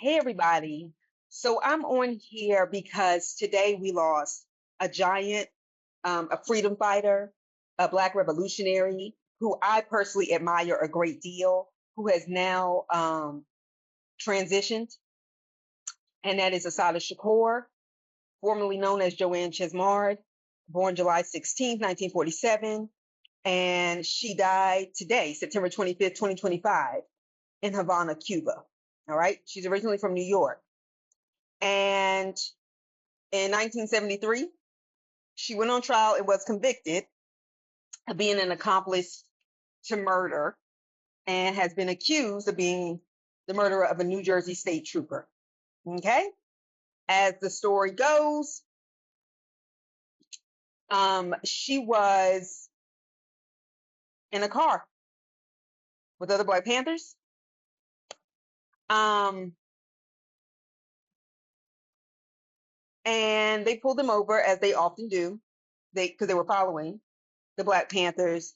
Hey, everybody. So I'm on here because today we lost a giant, a freedom fighter, a Black revolutionary who I personally admire a great deal, who has now transitioned, and that is Assata Shakur, formerly known as Joanne Chesmard, born July 16th, 1947, and she died today, September 25th, 2025, in Havana, Cuba. All right. She's originally from New York. And in 1973, she went on trial and was convicted of being an accomplice to murder and has been accused of being the murderer of a New Jersey state trooper. Okay. As the story goes, she was in a car with other Black Panthers. And they pulled them over, as they often do, because they were following the Black Panthers.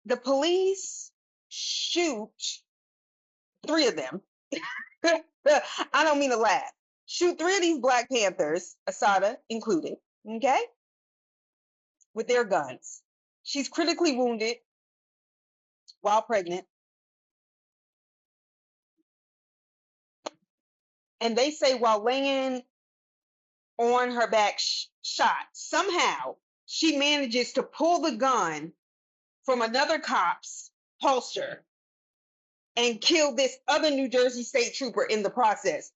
The police shoot three of them. I don't mean to laugh. Shoot three of these Black Panthers, Assata included, okay, with their guns. She's critically wounded while pregnant. And they say while laying on her back shot, somehow she manages to pull the gun from another cop's holster and kill this other New Jersey state trooper in the process.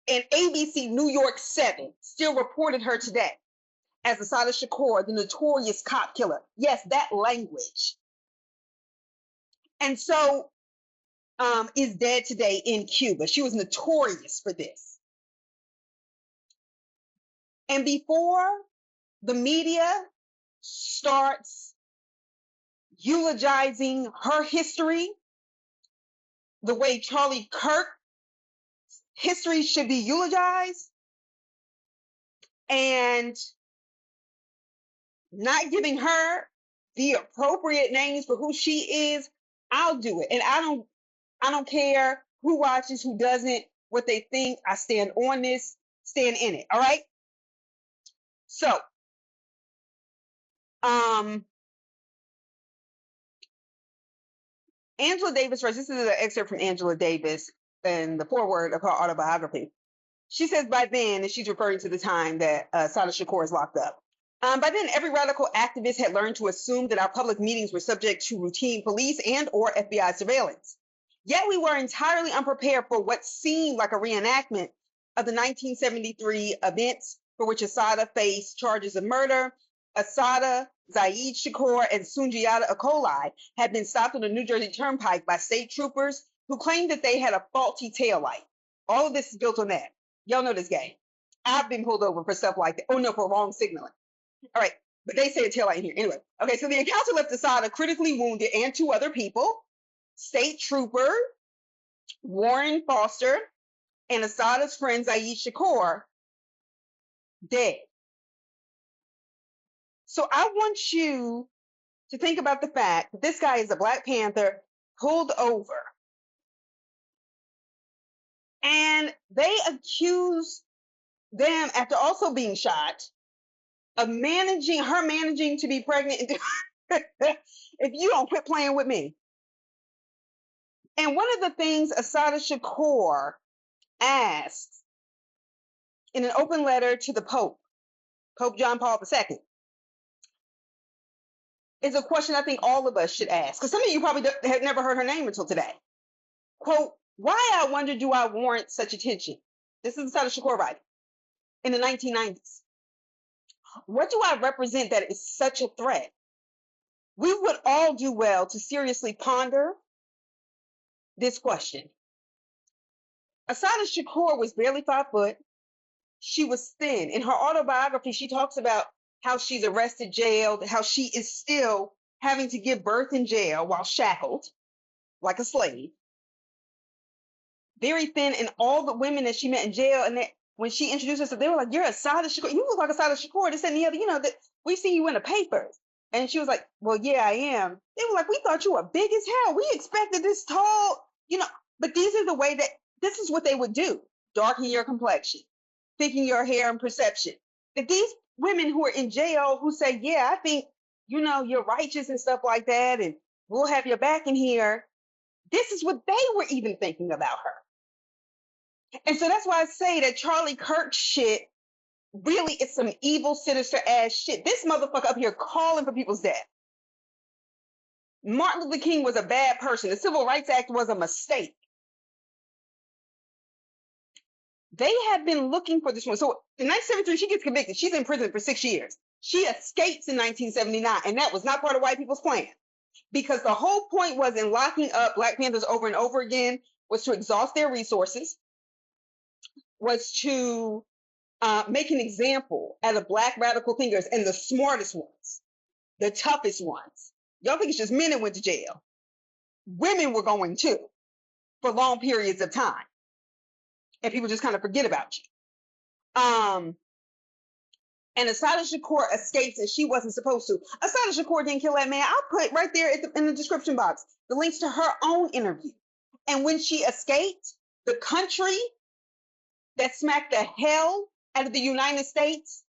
And ABC New York 7 still reported her today as Assata Shakur, the notorious cop killer. Yes, that language. And so is dead today in Cuba. She was notorious for this. And before the media starts eulogizing her history the way Charlie Kirk's history should be eulogized, and not giving her the appropriate names for who she is, I'll do it. And I don't care who watches, who doesn't, what they think. I stand on this, stand in it. All right. So, Angela Davis writes, this is an excerpt from Angela Davis in the foreword of her autobiography. She says by then, and she's referring to the time that Assata Shakur is locked up. By then, every radical activist had learned to assume that our public meetings were subject to routine police and or FBI surveillance. Yet we were entirely unprepared for what seemed like a reenactment of the 1973 events for which Assata faced charges of murder. Assata, Zaid Shakur, and Sundiata Acoli had been stopped on the New Jersey Turnpike by state troopers who claimed that they had a faulty taillight. All of this is built on that. Y'all know this game. I've been pulled over for stuff like that. Oh no, for wrong signaling. All right, but they say a taillight in here. Anyway, okay, so the encounter left Assata critically wounded and two other people, state trooper Warren Foster and Assata's friend Zaid Shakur, dead. So I want you to think about the fact that this guy is a Black Panther pulled over. And they accuse them, after also being shot, of managing to be pregnant. If you don't quit playing with me. And one of the things Assata Shakur asked in an open letter to the Pope John Paul II, is a question I think all of us should ask. Because some of you probably have never heard her name until today. Quote, why, I wonder, do I warrant such attention? This is Assata Shakur writing in the 1990s. What do I represent that is such a threat? We would all do well to seriously ponder this question. Assata Shakur was barely 5 foot. She was thin. In her autobiography, she talks about how she's arrested, jailed, how she is still having to give birth in jail while shackled like a slave. Very thin, and all the women that she met in jail, and that when she introduced herself, they were like, "You're Assata Shakur. You look like Assata Shakur." This and the other, that we've seen you in the papers. And she was like, "Well, yeah, I am." They were like, "We thought you were big as hell. We expected this tall, But these are the way that this is what they would do. Darken your complexion, thicken your hair and perception. If these women who are in jail who say, yeah, I think, you're righteous and stuff like that, and we'll have your back in here, this is what they were even thinking about her. And so that's why I say that Charlie Kirk shit really is some evil, sinister ass shit. This motherfucker up here calling for people's death. Martin Luther King was a bad person. The Civil Rights Act was a mistake. They have been looking for this one. So in 1973, she gets convicted. She's in prison for 6 years. She escapes in 1979, and that was not part of white people's plan. Because the whole point was in locking up Black Panthers over and over again was to exhaust their resources, was to make an example out of Black radical thinkers and the smartest ones, the toughest ones. Y'all think it's just men that went to jail. Women were going too for long periods of time. And people just kind of forget about you. And Assata Shakur escapes and she wasn't supposed to. Assata Shakur didn't kill that man. I'll put right there in the description box the links to her own interview. And when she escaped, the country that smacked the hell out of the United States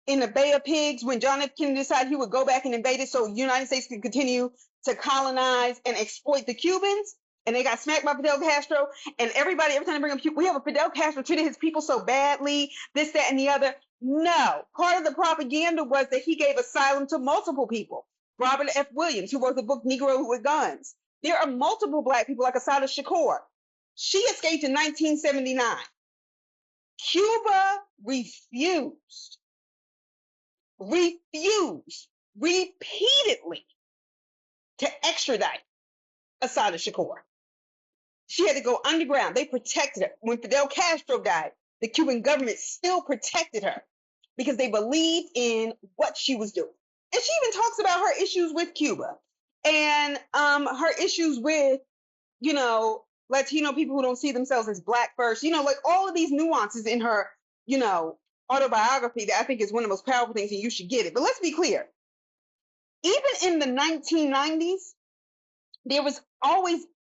in the Bay of Pigs, when John F. Kennedy decided he would go back and invade it so the United States could continue to colonize and exploit the Cubans, and they got smacked by Fidel Castro, and everybody, every time they bring up, we have a Fidel Castro treated his people so badly, this, that, and the other. No, part of the propaganda was that he gave asylum to multiple people. Robert F. Williams, who wrote the book Negro with Guns. There are multiple Black people like Assata Shakur. She escaped in 1979. Cuba refused repeatedly to extradite Assata Shakur. She had to go underground. They protected her. When Fidel Castro died, the Cuban government still protected her because they believed in what she was doing. And she even talks about her issues with Cuba and her issues with, Latino people who don't see themselves as Black first, like all of these nuances in her, autobiography that I think is one of the most powerful things, and you should get it. But let's be clear. Even in the 1990s, there was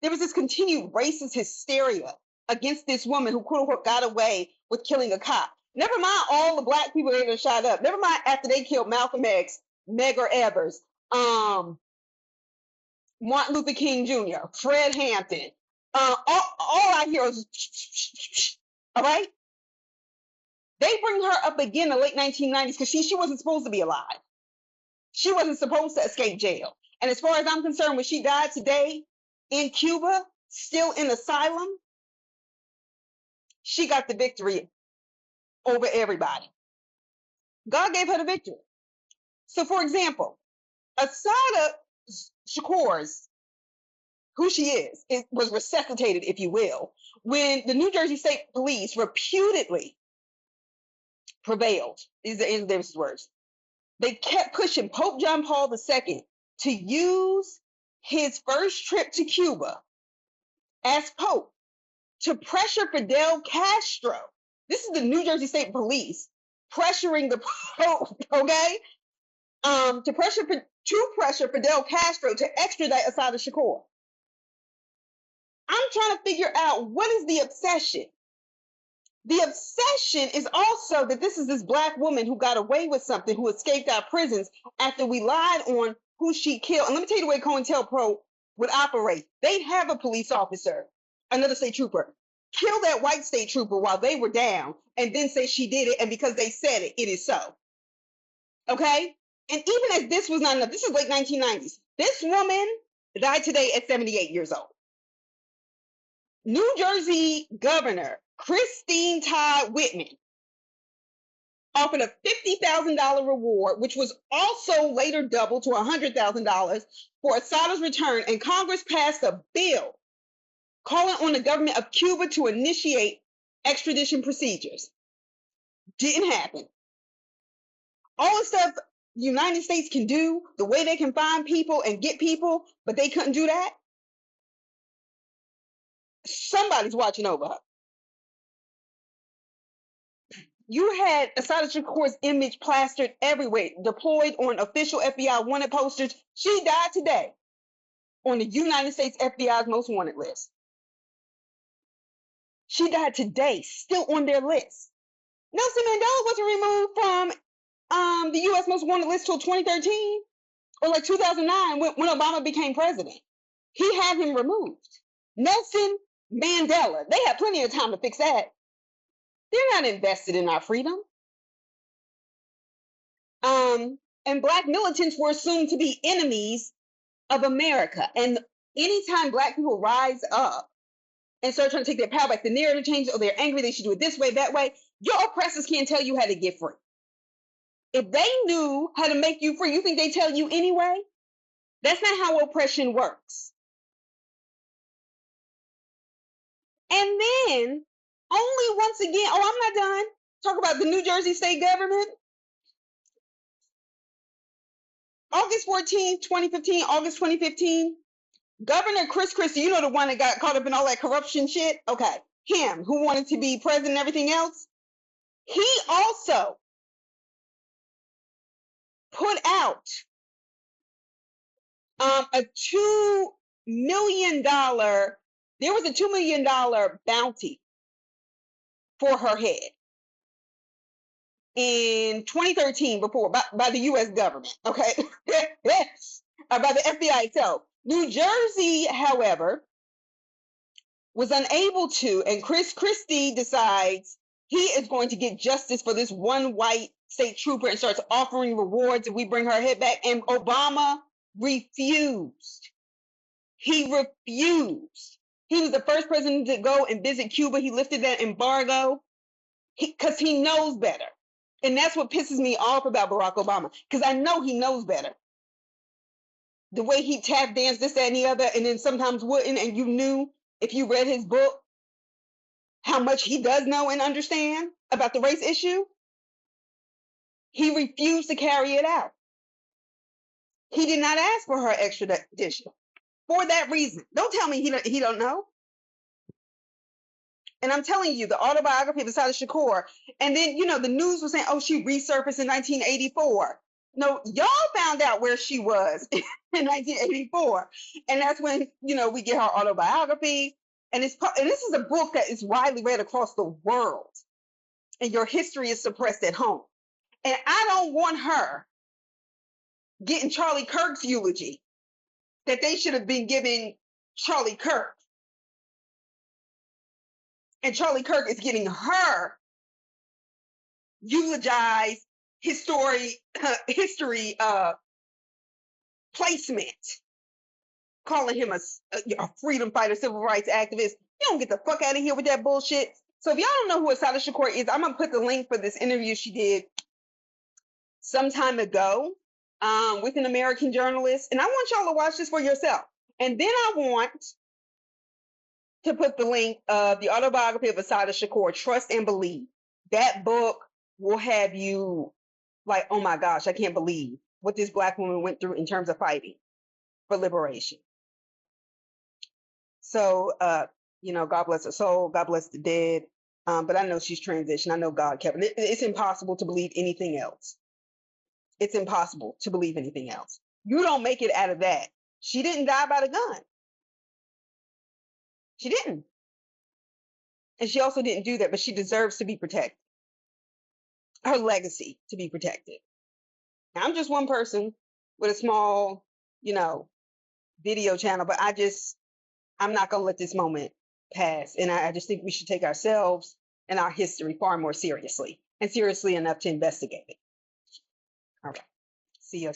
this continued racist hysteria against this woman who, quote unquote, got away with killing a cop. Never mind all the Black people they had shot up. Never mind after they killed Malcolm X, Medgar Evers, Martin Luther King Jr., Fred Hampton. All I hear is, all right? They bring her up again in the late 1990s because she wasn't supposed to be alive. She wasn't supposed to escape jail. And as far as I'm concerned, when she died today in Cuba, still in asylum, she got the victory over everybody. God gave her the victory. So, for example, Assata Shakur's, who she is, it was resuscitated, if you will, when the New Jersey State Police reputedly prevailed. These are Angela Davis's words. They kept pushing Pope John Paul II to use his first trip to Cuba as Pope to pressure Fidel Castro. This is the New Jersey State Police pressuring the Pope, okay? To pressure Fidel Castro to extradite Assata Shakur. I'm trying to figure out what is the obsession. The obsession is also that this is this Black woman who got away with something, who escaped our prisons after we lied on who she killed. And let me tell you the way COINTELPRO would operate. They'd have a police officer, another state trooper, kill that white state trooper while they were down, and then say she did it, and because they said it, it is so. Okay? And even as this was not enough, this is late 1990s. This woman died today at 78 years old. New Jersey Governor Christine Todd Whitman offered a $50,000 reward, which was also later doubled to $100,000 for Assata's return, and Congress passed a bill calling on the government of Cuba to initiate extradition procedures. Didn't happen. All the stuff the United States can do, the way they can find people and get people, but they couldn't do that. Somebody's watching over her. You had Assata Shakur's image plastered everywhere, deployed on official FBI wanted posters. She died today on the United States FBI's most wanted list. She died today, still on their list. Nelson Mandela wasn't removed from the U.S. Most Wanted list till 2013 or like 2009 when Obama became president. He had him removed. Nelson Mandela. They had plenty of time to fix that. They're not invested in our freedom. And Black militants were assumed to be enemies of America. And anytime Black people rise up and start trying to take their power back, the narrative changes, or they're angry, they should do it this way, that way, your oppressors can't tell you how to get free. If they knew how to make you free, you think they tell you anyway? That's not how oppression works. And then, only once again, oh, I'm not done. Talk about the New Jersey state government. August 14th, 2015, August 2015, Governor Chris Christie, you know, the one that got caught up in all that corruption shit? Okay, him, who wanted to be president and everything else, he also put out a $2 million, there was a $2 million bounty for her head in 2013 before by the U.S. government, okay? Yes, by the FBI. So New Jersey, however, was unable to, and Chris Christie decides he is going to get justice for this one white state trooper and starts offering rewards if we bring her head back, and Obama refused. He refused. He was the first president to go and visit Cuba. He lifted that embargo because he knows better. And that's what pisses me off about Barack Obama, because I know he knows better. The way he tap danced this, that, and the other, and then sometimes wouldn't, and you knew if you read his book how much he does know and understand about the race issue. He refused to carry it out. He did not ask for her extradition for that reason. Don't tell me he don't know. And I'm telling you, the autobiography of Assata Shakur, and then, you know, the news was saying, oh, she resurfaced in 1984. No, y'all found out where she was in 1984. And that's when, you know, we get her autobiography. And this is a book that is widely read across the world. And your history is suppressed at home. And I don't want her getting Charlie Kirk's eulogy that they should have been giving Charlie Kirk. And Charlie Kirk is getting her eulogized history placement, calling him a freedom fighter, civil rights activist. You don't get the fuck out of here with that bullshit. So if y'all don't know who Assata Shakur is, I'm gonna put the link for this interview she did some time ago with an American journalist, and I want y'all to watch this for yourself. And then I want to put the link of the autobiography of Assata Shakur, Trust and Believe. That book will have you like, oh my gosh, I can't believe what this Black woman went through in terms of fighting for liberation. So, you know, God bless her soul, God bless the dead. But I know she's transitioned. I know God kept it. It's impossible to believe anything else. It's impossible to believe anything else. You don't make it out of that. She didn't die by the gun. She didn't. And she also didn't do that, but she deserves to be protected. Her legacy to be protected. Now, I'm just one person with a small, you know, video channel, but I'm not going to let this moment pass. And I just think we should take ourselves and our history far more seriously, and seriously enough to investigate it. All right. See you.